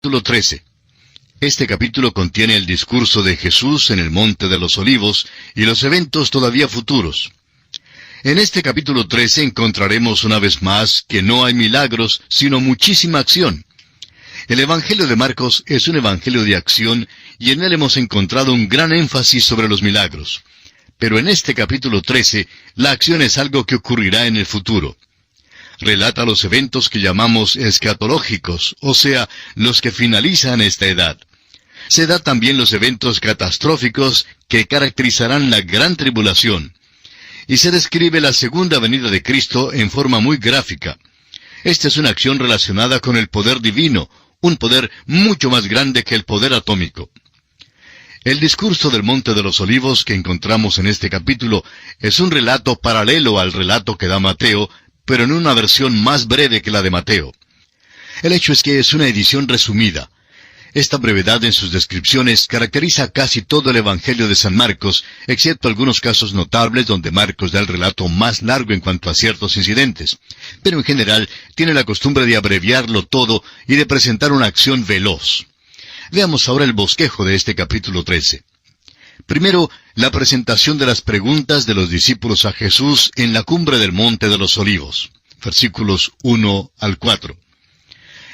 Capítulo 13. Este capítulo contiene el discurso de Jesús en el Monte de los Olivos y los eventos todavía futuros. En este capítulo 13 encontraremos una vez más que no hay milagros, sino muchísima acción. El Evangelio de Marcos es un evangelio de acción y en él hemos encontrado un gran énfasis sobre los milagros. Pero en este capítulo 13, la acción es algo que ocurrirá en el futuro. Relata los eventos que llamamos escatológicos, o sea, los que finalizan esta edad. Se da también los eventos catastróficos que caracterizarán la gran tribulación. Y se describe la segunda venida de Cristo en forma muy gráfica. Esta es una acción relacionada con el poder divino, un poder mucho más grande que el poder atómico. El discurso del Monte de los Olivos que encontramos en este capítulo es un relato paralelo al relato que da Mateo, pero en una versión más breve que la de Mateo. El hecho es que es una edición resumida. Esta brevedad en sus descripciones caracteriza casi todo el Evangelio de San Marcos, excepto algunos casos notables donde Marcos da el relato más largo en cuanto a ciertos incidentes. Pero en general tiene la costumbre de abreviarlo todo y de presentar una acción veloz. Veamos ahora el bosquejo de este capítulo 13. Primero, la presentación de las preguntas de los discípulos a Jesús en la cumbre del Monte de los Olivos, versículos 1 al 4.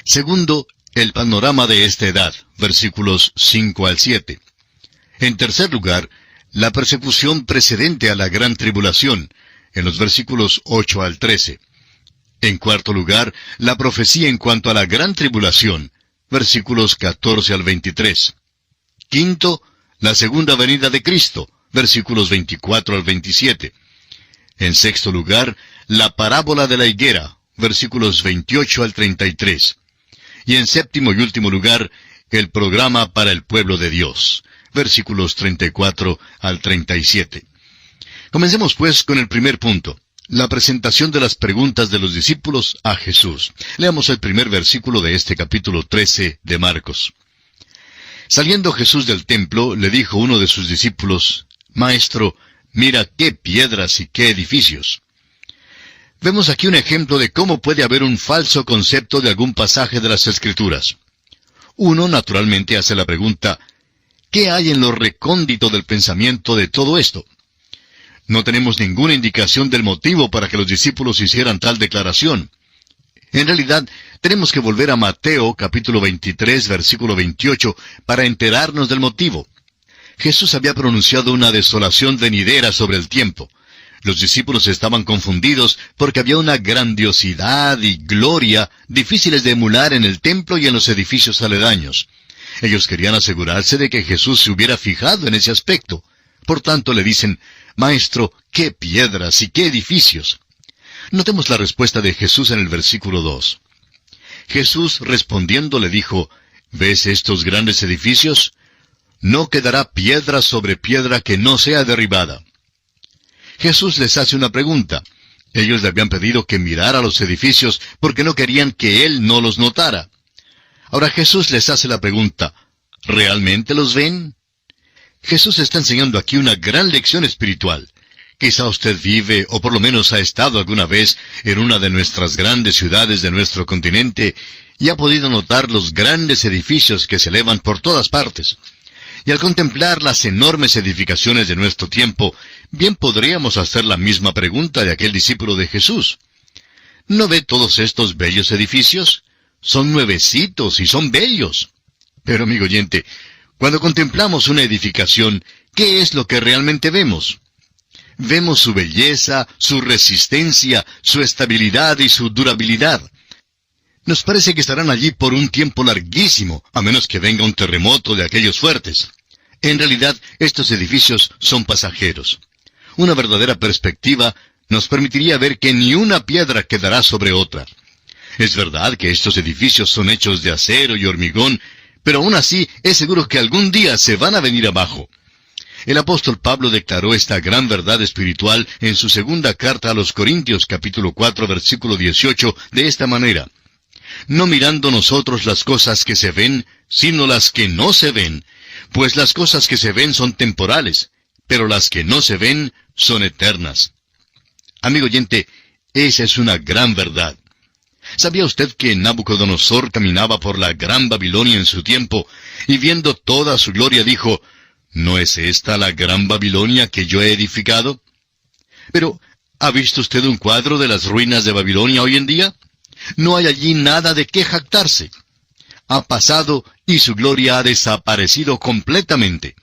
Segundo, el panorama de esta edad, versículos 5 al 7. En tercer lugar, la persecución precedente a la gran tribulación, en los versículos 8 al 13. En cuarto lugar, la profecía en cuanto a la gran tribulación, versículos 14 al 23. Quinto, la segunda venida de Cristo, versículos 24 al 27. En sexto lugar, la parábola de la higuera, versículos 28 al 33. Y en séptimo y último lugar, el programa para el pueblo de Dios, versículos 34 al 37. Comencemos pues con el primer punto, la presentación de las preguntas de los discípulos a Jesús. Leamos el primer versículo de este capítulo 13 de Marcos. Saliendo Jesús del templo, le dijo uno de sus discípulos, «Maestro, mira qué piedras y qué edificios». Vemos aquí un ejemplo de cómo puede haber un falso concepto de algún pasaje de las Escrituras. Uno naturalmente hace la pregunta, ¿qué hay en lo recóndito del pensamiento de todo esto? No tenemos ninguna indicación del motivo para que los discípulos hicieran tal declaración. En realidad, tenemos que volver a Mateo capítulo 23, versículo 28, para enterarnos del motivo. Jesús había pronunciado una desolación venidera sobre el tiempo. Los discípulos estaban confundidos porque había una grandiosidad y gloria difíciles de emular en el templo y en los edificios aledaños. Ellos querían asegurarse de que Jesús se hubiera fijado en ese aspecto. Por tanto, le dicen, «Maestro, qué piedras y qué edificios». Notemos la respuesta de Jesús en el versículo 2. Jesús respondiendo le dijo, «¿Ves estos grandes edificios? No quedará piedra sobre piedra que no sea derribada». Jesús les hace una pregunta. Ellos le habían pedido que mirara los edificios porque no querían que Él no los notara. Ahora Jesús les hace la pregunta, ¿realmente los ven? Jesús está enseñando aquí una gran lección espiritual. Quizá usted vive, o por lo menos ha estado alguna vez, en una de nuestras grandes ciudades de nuestro continente, y ha podido notar los grandes edificios que se elevan por todas partes. Y al contemplar las enormes edificaciones de nuestro tiempo, bien podríamos hacer la misma pregunta de aquel discípulo de Jesús. ¿No ve todos estos bellos edificios? Son nuevecitos y son bellos. Pero, amigo oyente, cuando contemplamos una edificación, ¿qué es lo que realmente vemos? Vemos su belleza, su resistencia, su estabilidad y su durabilidad. Nos parece que estarán allí por un tiempo larguísimo, a menos que venga un terremoto de aquellos fuertes. En realidad, estos edificios son pasajeros. Una verdadera perspectiva nos permitiría ver que ni una piedra quedará sobre otra. Es verdad que estos edificios son hechos de acero y hormigón, pero aún así es seguro que algún día se van a venir abajo. El apóstol Pablo declaró esta gran verdad espiritual en su segunda carta a los Corintios, capítulo 4, versículo 18, de esta manera. No mirando nosotros las cosas que se ven, sino las que no se ven, pues las cosas que se ven son temporales, pero las que no se ven son eternas. Amigo oyente, esa es una gran verdad. ¿Sabía usted que Nabucodonosor caminaba por la Gran Babilonia en su tiempo, y viendo toda su gloria dijo, ¿no es esta la Gran Babilonia que yo he edificado? Pero, ¿ha visto usted un cuadro de las ruinas de Babilonia hoy en día? No hay allí nada de qué jactarse. Ha pasado y su gloria ha desaparecido completamente.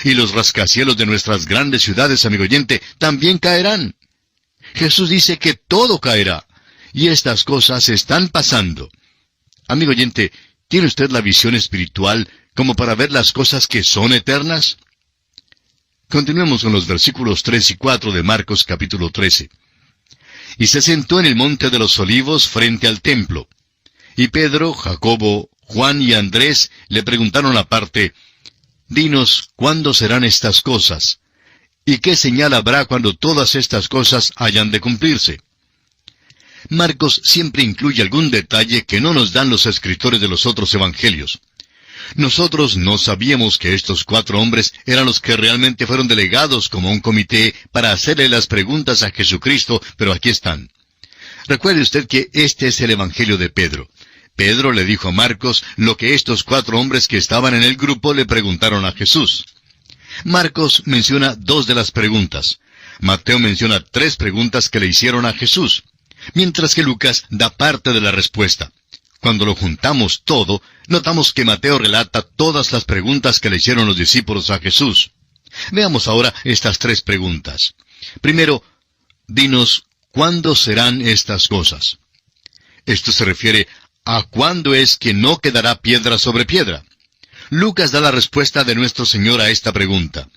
Y los rascacielos de nuestras grandes ciudades, amigo oyente, también caerán. Jesús dice que todo caerá. Y estas cosas están pasando. Amigo oyente, ¿tiene usted la visión espiritual como para ver las cosas que son eternas? Continuemos con los versículos 3 y 4 de Marcos capítulo 13. Y se sentó en el monte de los olivos frente al templo. Y Pedro, Jacobo, Juan y Andrés le preguntaron aparte, «Dinos, ¿cuándo serán estas cosas? ¿Y qué señal habrá cuando todas estas cosas hayan de cumplirse?» Marcos siempre incluye algún detalle que no nos dan los escritores de los otros evangelios. Nosotros no sabíamos que estos 4 hombres eran los que realmente fueron delegados como un comité para hacerle las preguntas a Jesucristo, pero aquí están. Recuerde usted que este es el evangelio de Pedro. Pedro le dijo a Marcos lo que estos 4 hombres que estaban en el grupo le preguntaron a Jesús. Marcos menciona 2 de las preguntas. Mateo menciona 3 preguntas que le hicieron a Jesús, mientras que Lucas da parte de la respuesta. Cuando lo juntamos todo, notamos que Mateo relata todas las preguntas que le hicieron los discípulos a Jesús. Veamos ahora estas 3 preguntas. Primero, dinos, ¿cuándo serán estas cosas? Esto se refiere a cuándo es que no quedará piedra sobre piedra. Lucas da la respuesta de nuestro Señor a esta pregunta.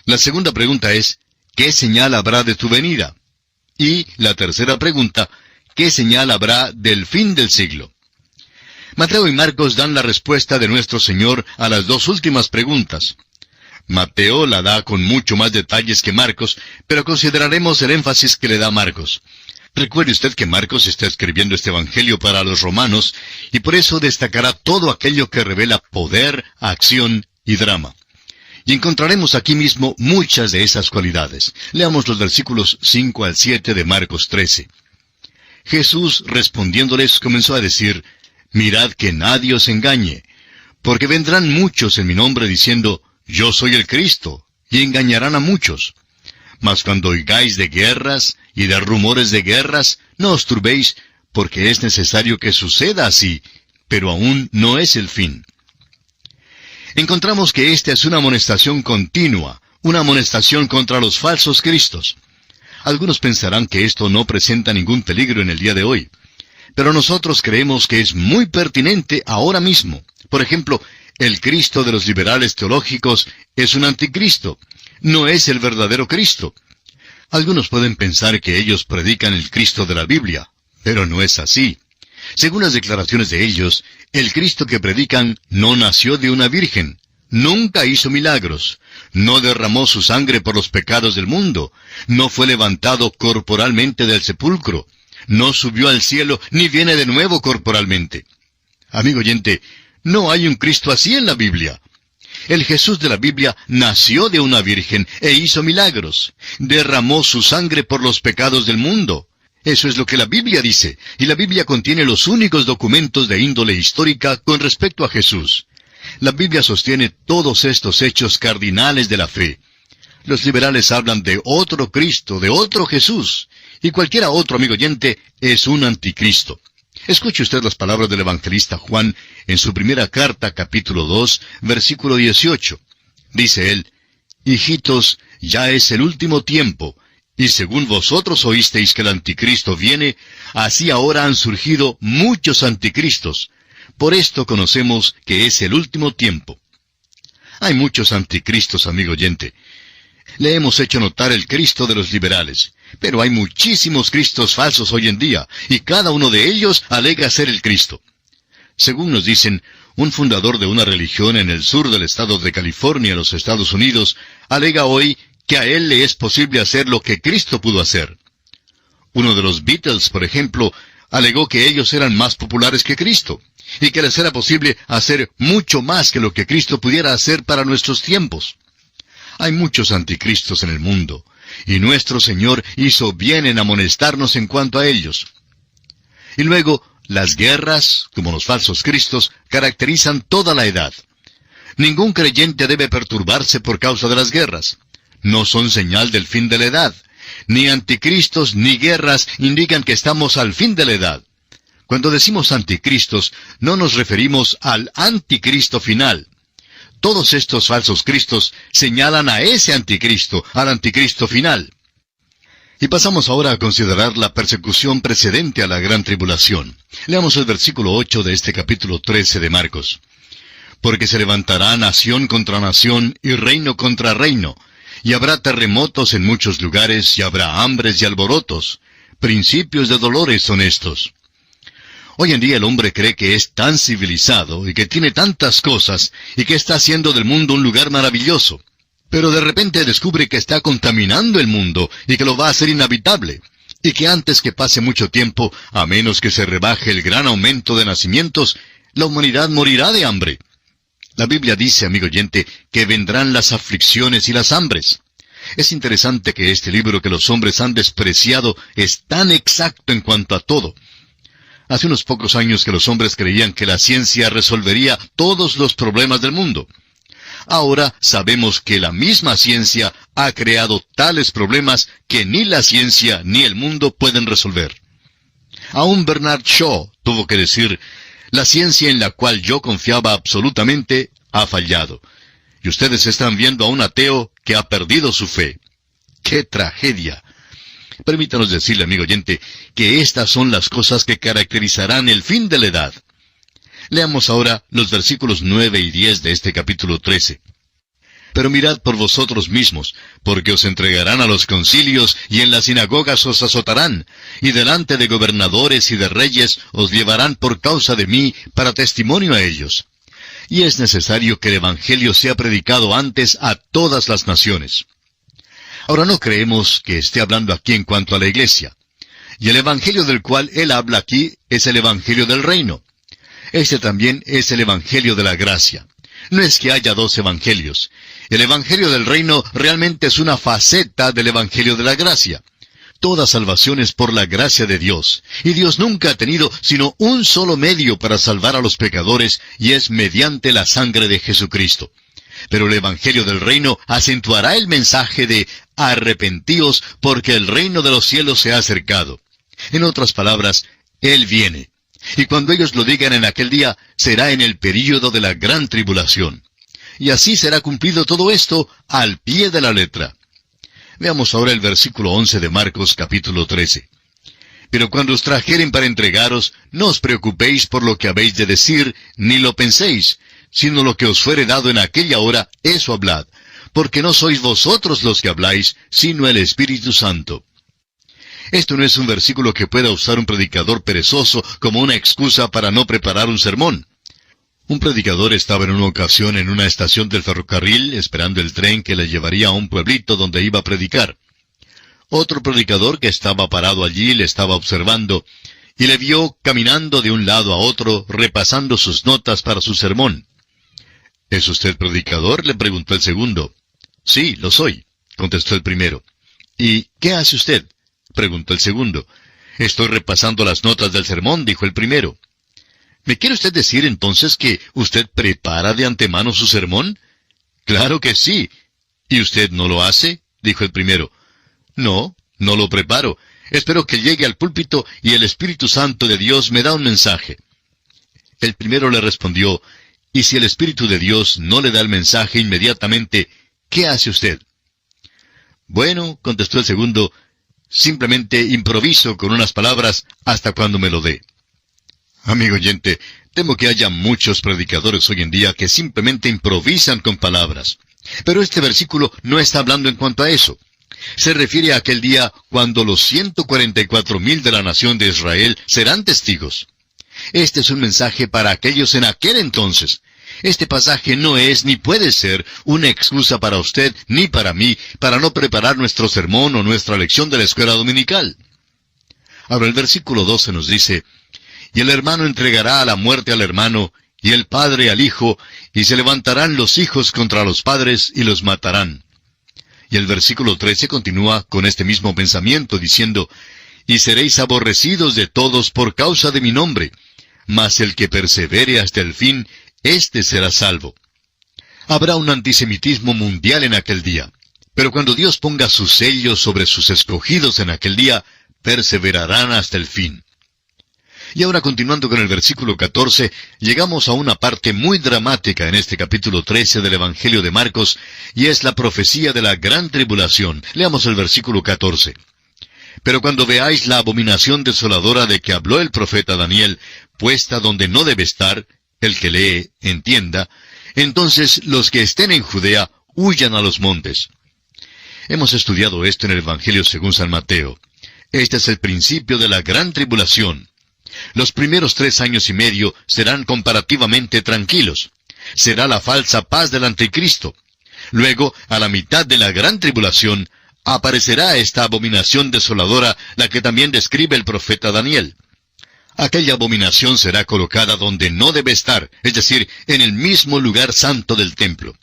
La segunda pregunta es, ¿qué señal habrá de tu venida? Y la tercera pregunta, ¿qué señal habrá del fin del siglo? Mateo y Marcos dan la respuesta de nuestro Señor a las 2 últimas preguntas. Mateo la da con mucho más detalles que Marcos, pero consideraremos el énfasis que le da Marcos. Recuerde usted que Marcos está escribiendo este evangelio para los romanos, y por eso destacará todo aquello que revela poder, acción y drama. Y encontraremos aquí mismo muchas de esas cualidades. Leamos los versículos 5 al 7 de Marcos 13. Jesús, respondiéndoles, comenzó a decir, «Mirad que nadie os engañe, porque vendrán muchos en mi nombre diciendo, Yo soy el Cristo, y engañarán a muchos. Mas cuando oigáis de guerras y de rumores de guerras, no os turbéis, porque es necesario que suceda así, pero aún no es el fin». Encontramos que esta es una amonestación continua, una amonestación contra los falsos cristos. Algunos pensarán que esto no presenta ningún peligro en el día de hoy, pero nosotros creemos que es muy pertinente ahora mismo. Por ejemplo, el Cristo de los liberales teológicos es un anticristo, no es el verdadero Cristo. Algunos pueden pensar que ellos predican el Cristo de la Biblia, pero no es así. Según las declaraciones de ellos, el Cristo que predican no nació de una virgen, nunca hizo milagros, no derramó su sangre por los pecados del mundo, no fue levantado corporalmente del sepulcro, no subió al cielo ni viene de nuevo corporalmente. Amigo oyente, no hay un Cristo así en la Biblia. El Jesús de la Biblia nació de una virgen e hizo milagros, derramó su sangre por los pecados del mundo. Eso es lo que la Biblia dice, y la Biblia contiene los únicos documentos de índole histórica con respecto a Jesús. La Biblia sostiene todos estos hechos cardinales de la fe. Los liberales hablan de otro Cristo, de otro Jesús, y cualquiera otro, amigo oyente, es un anticristo. Escuche usted las palabras del evangelista Juan en su primera carta, capítulo 2, versículo 18. Dice él, «Hijitos, ya es el último tiempo, y según vosotros oísteis que el anticristo viene, así ahora han surgido muchos anticristos. Por esto conocemos que es el último tiempo». Hay muchos anticristos, amigo oyente. Le hemos hecho notar el Cristo de los liberales, pero hay muchísimos Cristos falsos hoy en día, y cada uno de ellos alega ser el Cristo. Según nos dicen, un fundador de una religión en el sur del estado de California, en los Estados Unidos, alega hoy que a él le es posible hacer lo que Cristo pudo hacer. Uno de los Beatles, por ejemplo, alegó que ellos eran más populares que Cristo, y que les era posible hacer mucho más que lo que Cristo pudiera hacer para nuestros tiempos. Hay muchos anticristos en el mundo, y nuestro Señor hizo bien en amonestarnos en cuanto a ellos. Y luego, las guerras, como los falsos cristos, caracterizan toda la edad. Ningún creyente debe perturbarse por causa de las guerras. No son señal del fin de la edad. Ni anticristos ni guerras indican que estamos al fin de la edad. Cuando decimos anticristos, no nos referimos al anticristo final. Todos estos falsos cristos señalan a ese anticristo, al anticristo final. Y pasamos ahora a considerar la persecución precedente a la gran tribulación. Leamos el versículo 8 de este capítulo 13 de Marcos. Porque se levantará nación contra nación y reino contra reino, y habrá terremotos en muchos lugares, y habrá hambres y alborotos. Principios de dolores son estos. Hoy en día el hombre cree que es tan civilizado y que tiene tantas cosas y que está haciendo del mundo un lugar maravilloso. Pero de repente descubre que está contaminando el mundo y que lo va a hacer inhabitable. Y que antes que pase mucho tiempo, a menos que se rebaje el gran aumento de nacimientos, la humanidad morirá de hambre. La Biblia dice, amigo oyente, que vendrán las aflicciones y las hambres. Es interesante que este libro que los hombres han despreciado es tan exacto en cuanto a todo. Hace unos pocos años que los hombres creían que la ciencia resolvería todos los problemas del mundo. Ahora sabemos que la misma ciencia ha creado tales problemas que ni la ciencia ni el mundo pueden resolver. Aún Bernard Shaw tuvo que decir, la ciencia en la cual yo confiaba absolutamente ha fallado. Y ustedes están viendo a un ateo que ha perdido su fe. ¡Qué tragedia! Permítanos decirle, amigo oyente, que estas son las cosas que caracterizarán el fin de la edad. Leamos ahora los versículos 9 y 10 de este capítulo 13. Pero mirad por vosotros mismos, porque os entregarán a los concilios, y en las sinagogas os azotarán, y delante de gobernadores y de reyes os llevarán por causa de mí, para testimonio a ellos. Y es necesario que el Evangelio sea predicado antes a todas las naciones. Ahora no creemos que esté hablando aquí en cuanto a la iglesia. Y el Evangelio del cual él habla aquí es el Evangelio del reino. Este también es el Evangelio de la gracia. No es que haya dos evangelios. El Evangelio del reino realmente es una faceta del Evangelio de la gracia. Toda salvación es por la gracia de Dios. Y Dios nunca ha tenido sino un solo medio para salvar a los pecadores, y es mediante la sangre de Jesucristo. Pero el Evangelio del reino acentuará el mensaje de arrepentíos porque el reino de los cielos se ha acercado. En otras palabras, Él viene. Y cuando ellos lo digan en aquel día, será en el período de la gran tribulación. Y así será cumplido todo esto al pie de la letra. Veamos ahora el versículo 11 de Marcos capítulo 13. Pero cuando os trajeren para entregaros, no os preocupéis por lo que habéis de decir, ni lo penséis, sino lo que os fuere dado en aquella hora, eso hablad, porque no sois vosotros los que habláis, sino el Espíritu Santo. Esto no es un versículo que pueda usar un predicador perezoso como una excusa para no preparar un sermón. Un predicador estaba en una ocasión en una estación del ferrocarril esperando el tren que le llevaría a un pueblito donde iba a predicar. Otro predicador que estaba parado allí le estaba observando y le vio caminando de un lado a otro repasando sus notas para su sermón. ¿Es usted predicador?, le preguntó el segundo. Sí, lo soy, contestó el primero. ¿Y qué hace usted?, preguntó el segundo. Estoy repasando las notas del sermón, dijo el primero. ¿Me quiere usted decir entonces que usted prepara de antemano su sermón? Claro que sí. ¿Y usted no lo hace?, dijo el primero. No, no lo preparo. Espero que llegue al púlpito y el Espíritu Santo de Dios me da un mensaje. El primero le respondió, y si el Espíritu de Dios no le da el mensaje inmediatamente, ¿qué hace usted? Bueno, contestó el segundo, simplemente improviso con unas palabras hasta cuando me lo dé. Amigo oyente, temo que haya muchos predicadores hoy en día que simplemente improvisan con palabras. Pero este versículo no está hablando en cuanto a eso. Se refiere a aquel día cuando los 144,000 de la nación de Israel serán testigos. Este es un mensaje para aquellos en aquel entonces. Este pasaje no es ni puede ser una excusa para usted ni para mí para no preparar nuestro sermón o nuestra lección de la escuela dominical. Ahora el versículo 12 nos dice, y el hermano entregará a la muerte al hermano, y el padre al hijo, y se levantarán los hijos contra los padres y los matarán. Y el versículo 13 continúa con este mismo pensamiento, diciendo, y seréis aborrecidos de todos por causa de mi nombre. Mas el que persevere hasta el fin, éste será salvo. Habrá un antisemitismo mundial en aquel día. Pero cuando Dios ponga sus sellos sobre sus escogidos en aquel día, perseverarán hasta el fin. Y ahora, continuando con el versículo 14, llegamos a una parte muy dramática en este capítulo 13 del Evangelio de Marcos, y es la profecía de la gran tribulación. Leamos el versículo 14. Pero cuando veáis la abominación desoladora de que habló el profeta Daniel, puesta donde no debe estar, el que lee, entienda, entonces los que estén en Judea huyan a los montes. Hemos estudiado esto en el Evangelio según San Mateo. Este es el principio de la gran tribulación. Los primeros 3 años y medio serán comparativamente tranquilos. Será la falsa paz del anticristo. Luego, a la mitad de la gran tribulación, aparecerá esta abominación desoladora, la que también describe el profeta Daniel. Aquella abominación será colocada donde no debe estar, es decir, en el mismo lugar santo del templo.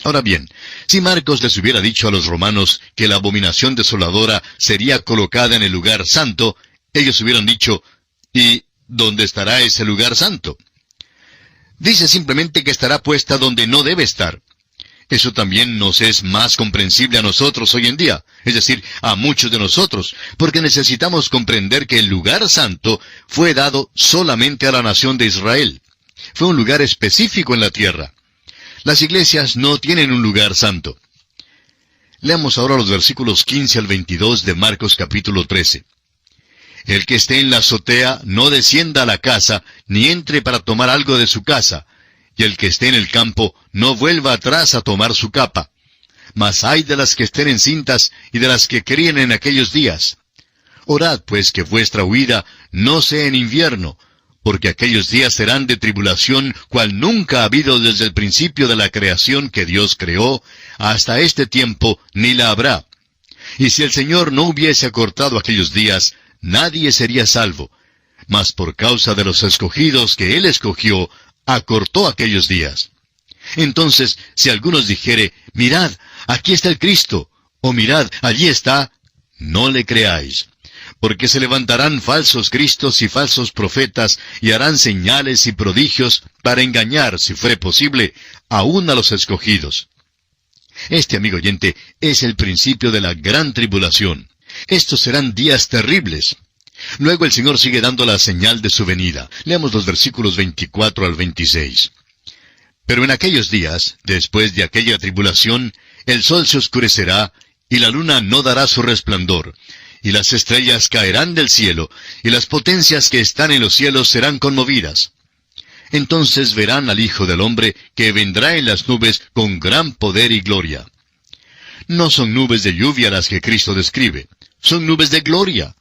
Ahora bien, si Marcos les hubiera dicho a los romanos que la abominación desoladora sería colocada en el lugar santo, ellos hubieran dicho, ¿y dónde estará ese lugar santo? Dice simplemente que estará puesta donde no debe estar. Eso también nos es más comprensible a nosotros hoy en día, es decir, a muchos de nosotros, porque necesitamos comprender que el lugar santo fue dado solamente a la nación de Israel. Fue un lugar específico en la tierra. Las iglesias no tienen un lugar santo. Leamos ahora los versículos 15 al 22 de Marcos capítulo 13. El que esté en la azotea no descienda a la casa, ni entre para tomar algo de su casa, y el que esté en el campo no vuelva atrás a tomar su capa. Mas ay de las que estén encintas y de las que críen en aquellos días. Orad pues que vuestra huida no sea en invierno, porque aquellos días serán de tribulación, cual nunca ha habido desde el principio de la creación que Dios creó, hasta este tiempo ni la habrá. Y si el Señor no hubiese acortado aquellos días, nadie sería salvo. Mas por causa de los escogidos que Él escogió, acortó aquellos días. Entonces, si algunos dijere, mirad, aquí está el Cristo, o mirad, allí está, no le creáis. Porque se levantarán falsos cristos y falsos profetas, y harán señales y prodigios para engañar, si fuere posible, aún a los escogidos. Este, amigo oyente, es el principio de la gran tribulación. Estos serán días terribles. Luego el Señor sigue dando la señal de su venida. Leamos los versículos 24 al 26. Pero en aquellos días, después de aquella tribulación, el sol se oscurecerá, y la luna no dará su resplandor, y las estrellas caerán del cielo, y las potencias que están en los cielos serán conmovidas. Entonces verán al Hijo del Hombre, que vendrá en las nubes con gran poder y gloria. No son nubes de lluvia las que Cristo describe, son nubes de gloria.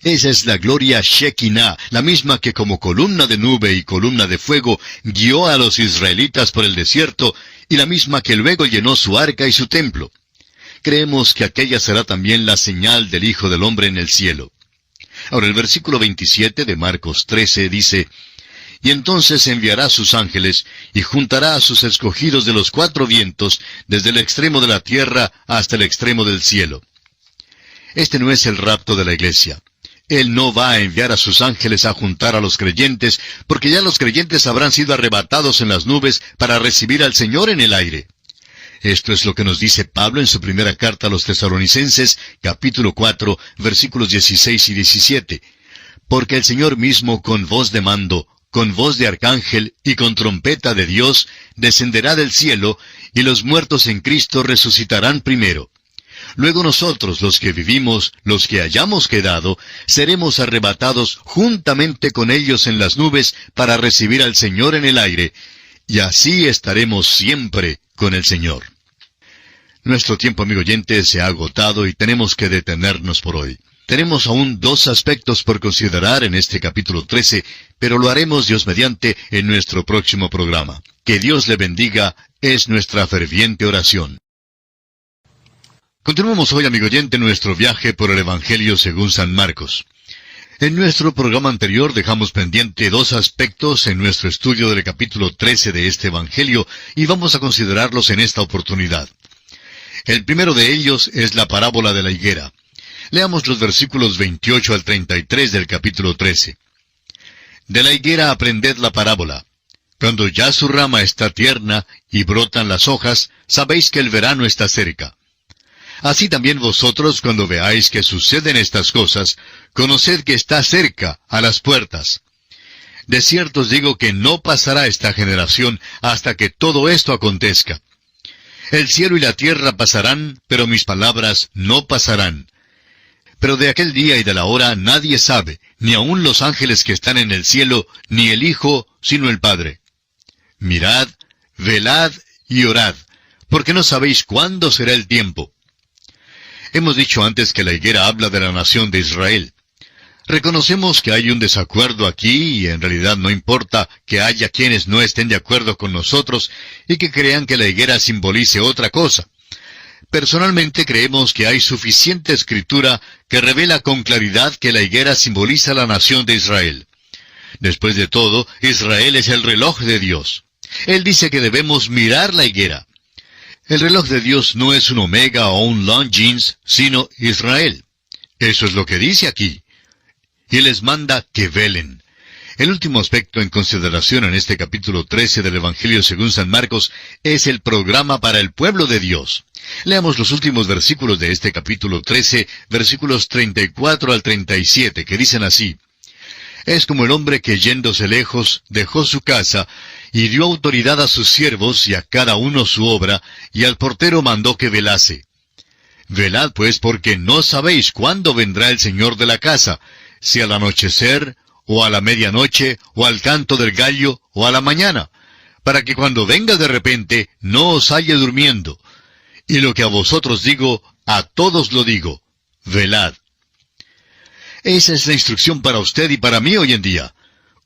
Esa es la gloria Shekinah, la misma que como columna de nube y columna de fuego guió a los israelitas por el desierto, y la misma que luego llenó su arca y su templo. Creemos que aquella será también la señal del Hijo del Hombre en el cielo. Ahora el versículo 27 de Marcos 13 dice, Y entonces enviará sus ángeles, y juntará a sus escogidos de los 4 vientos, desde el extremo de la tierra hasta el extremo del cielo. Este no es el rapto de la iglesia. Él no va a enviar a sus ángeles a juntar a los creyentes, porque ya los creyentes habrán sido arrebatados en las nubes para recibir al Señor en el aire. Esto es lo que nos dice Pablo en su primera carta a los Tesalonicenses, capítulo 4, versículos 16 y 17. Porque el Señor mismo con voz de mando, con voz de arcángel y con trompeta de Dios, descenderá del cielo, y los muertos en Cristo resucitarán primero. Luego nosotros, los que vivimos, los que hayamos quedado, seremos arrebatados juntamente con ellos en las nubes para recibir al Señor en el aire, y así estaremos siempre con el Señor. Nuestro tiempo, amigo oyente, se ha agotado y tenemos que detenernos por hoy. Tenemos aún 2 aspectos por considerar en este capítulo 13, pero lo haremos Dios mediante en nuestro próximo programa. Que Dios le bendiga, es nuestra ferviente oración. Continuamos hoy, amigo oyente, nuestro viaje por el Evangelio según San Marcos. En nuestro programa anterior dejamos pendiente 2 aspectos en nuestro estudio del capítulo 13 de este Evangelio, y vamos a considerarlos en esta oportunidad. El primero de ellos es la parábola de la higuera. Leamos los versículos 28 al 33 del capítulo 13. De la higuera aprended la parábola. Cuando ya su rama está tierna y brotan las hojas, sabéis que el verano está cerca. Así también vosotros, cuando veáis que suceden estas cosas, conoced que está cerca, a las puertas. De cierto os digo que no pasará esta generación hasta que todo esto acontezca. El cielo y la tierra pasarán, pero mis palabras no pasarán. Pero de aquel día y de la hora nadie sabe, ni aun los ángeles que están en el cielo, ni el Hijo, sino el Padre. Mirad, velad y orad, porque no sabéis cuándo será el tiempo. Hemos dicho antes que la higuera habla de la nación de Israel. Reconocemos que hay un desacuerdo aquí y en realidad no importa que haya quienes no estén de acuerdo con nosotros y que crean que la higuera simbolice otra cosa. Personalmente creemos que hay suficiente escritura que revela con claridad que la higuera simboliza la nación de Israel. Después de todo, Israel es el reloj de Dios. Él dice que debemos mirar la higuera. El reloj de Dios no es un Omega o un Longines, sino Israel. Eso es lo que dice aquí. Y les manda que velen. El último aspecto en consideración en este capítulo 13 del Evangelio según San Marcos es el programa para el pueblo de Dios. Leamos los últimos versículos de este capítulo 13, versículos 34 al 37, que dicen así: Es como el hombre que yéndose lejos dejó su casa y dio autoridad a sus siervos y a cada uno su obra, y al portero mandó que velase. Velad pues, porque no sabéis cuándo vendrá el Señor de la casa, si al anochecer, o a la medianoche, o al canto del gallo, o a la mañana, para que cuando venga de repente no os halle durmiendo. Y lo que a vosotros digo, a todos lo digo: velad. Esa es la instrucción para usted y para mí hoy en día.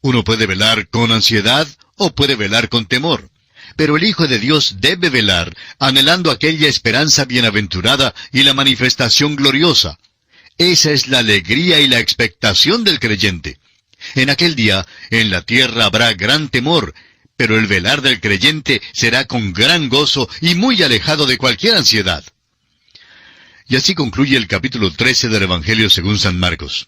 Uno puede velar con ansiedad o puede velar con temor. Pero el Hijo de Dios debe velar, anhelando aquella esperanza bienaventurada y la manifestación gloriosa. Esa es la alegría y la expectación del creyente. En aquel día, en la tierra habrá gran temor, pero el velar del creyente será con gran gozo y muy alejado de cualquier ansiedad. Y así concluye el capítulo 13 del Evangelio según San Marcos.